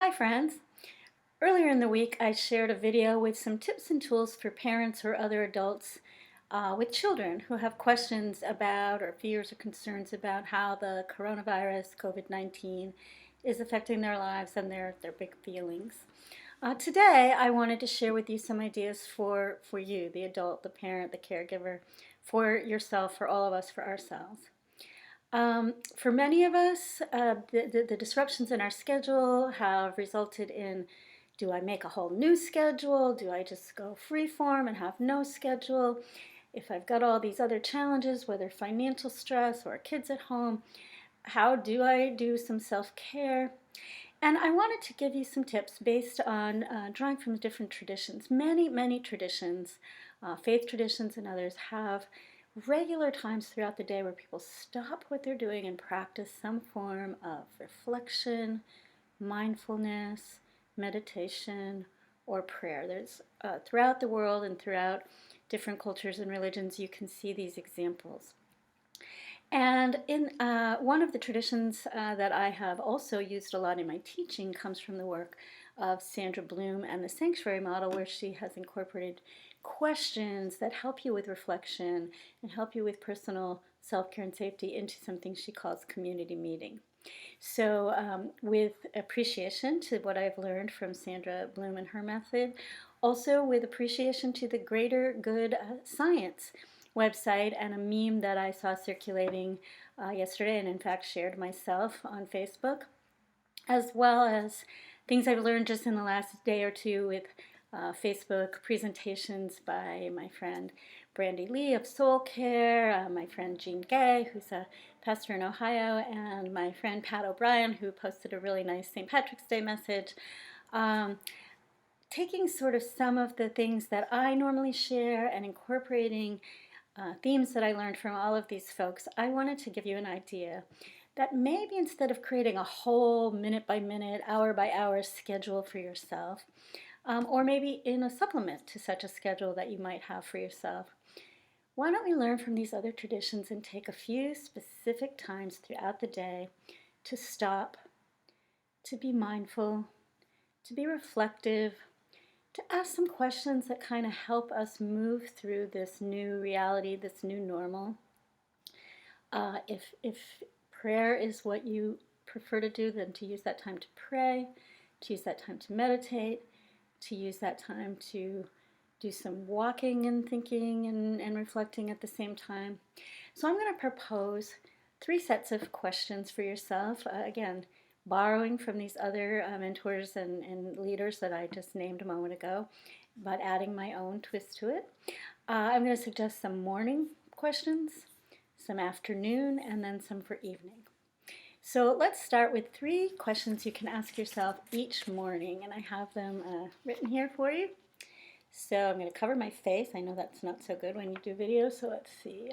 Hi friends! Earlier in the week I shared a video with some tips and tools for parents or other adults with children who have questions about or fears or concerns about how the coronavirus, COVID-19, is affecting their lives and their big feelings. Today I wanted to share with you some ideas for you, the adult, the parent, the caregiver, for yourself, for all of us, for ourselves. For many of us, the disruptions in our schedule have resulted in, do I make a whole new schedule? Do I just go freeform and have no schedule? If I've got all these other challenges, whether financial stress or kids at home, how do I do some self-care? And I wanted to give you some tips based on drawing from different traditions. Many traditions, faith traditions and others, have regular times throughout the day where people stop what they're doing and practice some form of reflection, mindfulness, meditation, or prayer. There's throughout the world and throughout different cultures and religions, you can see these examples. And in one of the traditions that I have also used a lot in my teaching comes from the work of Sandra Bloom and the Sanctuary Model, where she has incorporated questions that help you with reflection and help you with personal self-care and safety into something she calls community meeting. So with appreciation to what I've learned from Sandra Bloom and her method, also with appreciation to the Greater Good Science website and a meme that I saw circulating yesterday and in fact shared myself on Facebook, as well as things I've learned just in the last day or two with Facebook presentations by my friend Brandy Lee of Soul Care, my friend Jean Gay, who's a pastor in Ohio, and my friend Pat O'Brien, who posted a really nice St. Patrick's Day message. Taking sort of some of the things that I normally share and incorporating themes that I learned from all of these folks, I wanted to give you an idea that maybe instead of creating a whole minute by minute, hour by hour schedule for yourself, or maybe in a supplement to such a schedule that you might have for yourself, why don't we learn from these other traditions and take a few specific times throughout the day to stop, to be mindful, to be reflective, to ask some questions that kind of help us move through this new reality, this new normal. If prayer is what you prefer to do, then to use that time to pray, to use that time to meditate, to use that time to do some walking and thinking and reflecting at the same time. So I'm going to propose 3 sets of questions for yourself. Again, borrowing from these other mentors and leaders that I just named a moment ago, but adding my own twist to it. I'm going to suggest some morning questions, some afternoon, and then some for evening. So let's start with 3 questions you can ask yourself each morning, and I have them written here for you. So I'm going to cover my face. I know that's not so good when you do videos, so let's see.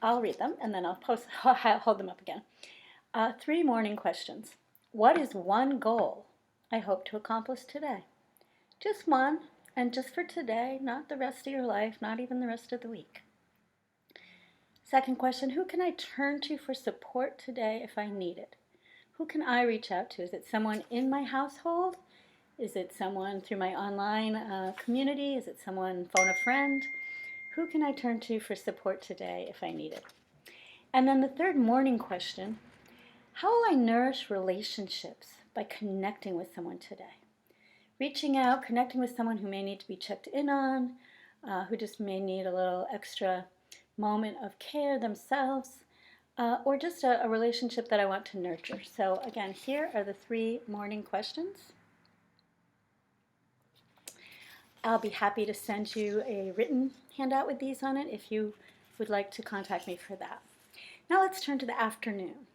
I'll read them, and then I'll hold them up again. 3 morning questions. What is one goal I hope to accomplish today? Just one, and just for today, not the rest of your life, not even the rest of the week. Second question, who can I turn to for support today if I need it? Who can I reach out to? Is it someone in my household? Is it someone through my online community? Is it someone phone a friend? Who can I turn to for support today if I need it? And then the third morning question, how will I nourish relationships by connecting with someone today? Reaching out, connecting with someone who may need to be checked in on, who just may need a little extra moment of care themselves, or just a relationship that I want to nurture. So again, here are the 3 morning questions. I'll be happy to send you a written handout with these on it if you would like to contact me for that. Now let's turn to the afternoon.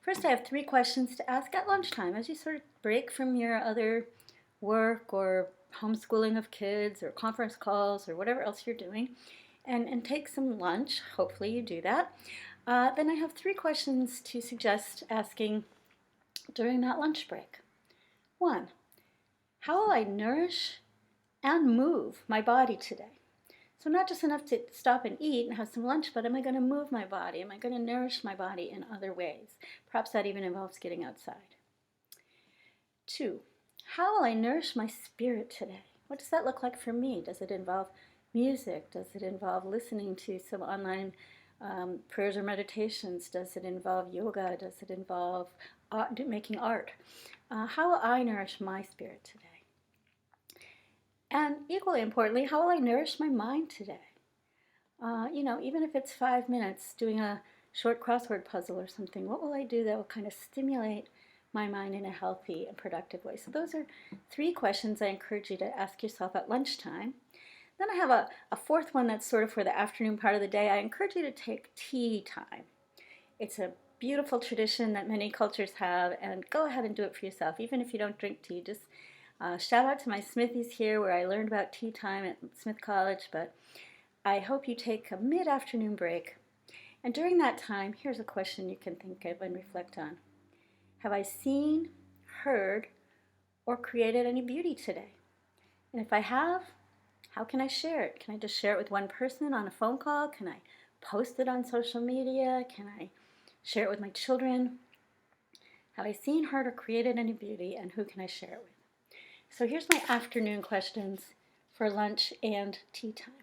First, I have 3 questions to ask at lunchtime as you sort of break from your other work or homeschooling of kids or conference calls or whatever else you're doing, and take some lunch. Hopefully you do that. Then I have 3 questions to suggest asking during that lunch break. 1, how will I nourish and move my body today? So not just enough to stop and eat and have some lunch, but am I going to move my body? Am I going to nourish my body in other ways? Perhaps that even involves getting outside. 2, how will I nourish my spirit today? What does that look like for me? Does it involve music? Does it involve listening to some online prayers or meditations? Does it involve yoga? Does it involve making art? How will I nourish my spirit today? And equally importantly, how will I nourish my mind today? Even if it's 5 minutes doing a short crossword puzzle or something, what will I do that will kind of stimulate my mind in a healthy and productive way? So those are 3 questions I encourage you to ask yourself at lunchtime. Then I have a 4th one that's sort of for the afternoon part of the day. I encourage you to take tea time. It's a beautiful tradition that many cultures have, and go ahead and do it for yourself. Even if you don't drink tea, just shout out to my Smithies here where I learned about tea time at Smith College, but I hope you take a mid-afternoon break. And during that time, here's a question you can think of and reflect on. Have I seen, heard, or created any beauty today? And if I have, how can I share it? Can I just share it with one person on a phone call? Can I post it on social media? Can I share it with my children? Have I seen, heard, or created any beauty, and who can I share it with? So here's my afternoon questions for lunch and tea time.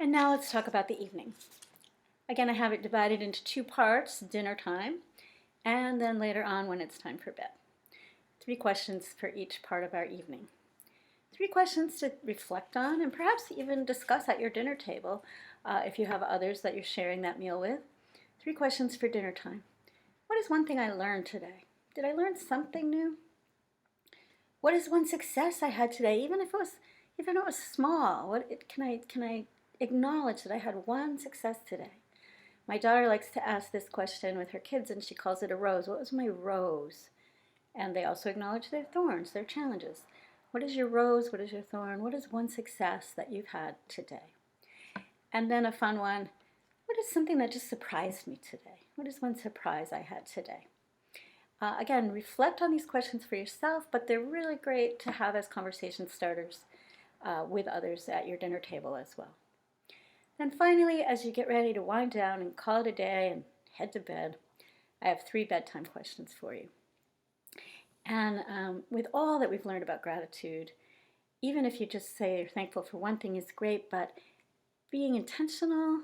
And now let's talk about the evening. Again, I have it divided into 2 parts, dinner time, and then later on when it's time for bed. 3 questions for each part of our evening. 3 questions to reflect on and perhaps even discuss at your dinner table if you have others that you're sharing that meal with. 3 questions for dinner time. What is one thing I learned today? Did I learn something new? What is one success I had today, even if it was small? Can I acknowledge that I had one success today? My daughter likes to ask this question with her kids, and she calls it a rose. What was my rose? And they also acknowledge their thorns, their challenges. What is your rose? What is your thorn? What is one success that you've had today? And then a fun one. What is something that just surprised me today? What is one surprise I had today? Again, reflect on these questions for yourself, but they're really great to have as conversation starters with others at your dinner table as well. Then finally, as you get ready to wind down and call it a day and head to bed, I have 3 bedtime questions for you. And with all that we've learned about gratitude, even if you just say you're thankful for one thing is great, but being intentional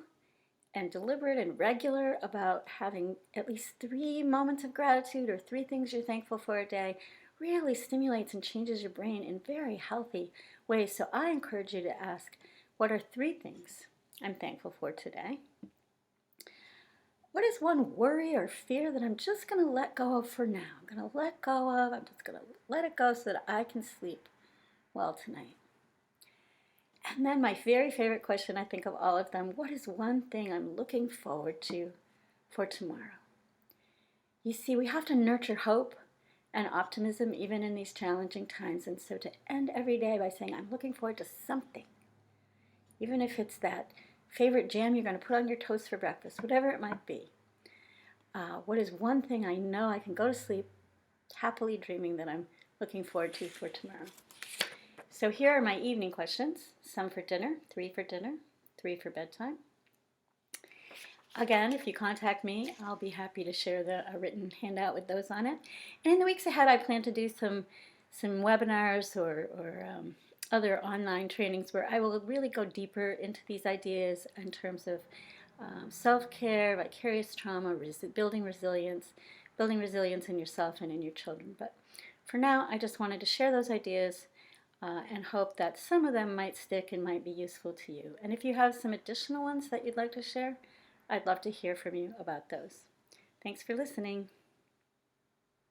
and deliberate and regular about having at least 3 moments of gratitude or 3 things you're thankful for a day really stimulates and changes your brain in very healthy ways. So I encourage you to ask, what are 3 things I'm thankful for today? What is one worry or fear that I'm just going to let go of for now? I'm going to let go of, I'm just going to let it go so that I can sleep well tonight. And then my very favorite question, I think of all of them, what is one thing I'm looking forward to for tomorrow? You see, we have to nurture hope and optimism even in these challenging times. And so to end every day by saying, I'm looking forward to something, even if it's that favorite jam you're going to put on your toast for breakfast, whatever it might be. What is one thing I know I can go to sleep happily dreaming that I'm looking forward to for tomorrow? So here are my evening questions, some for dinner, 3 for dinner, 3 for bedtime. Again, if you contact me, I'll be happy to share a written handout with those on it. And in the weeks ahead, I plan to do some webinars or other online trainings where I will really go deeper into these ideas in terms of self-care, vicarious trauma, building resilience in yourself and in your children. But for now, I just wanted to share those ideas and hope that some of them might stick and might be useful to you. And if you have some additional ones that you'd like to share, I'd love to hear from you about those. Thanks for listening.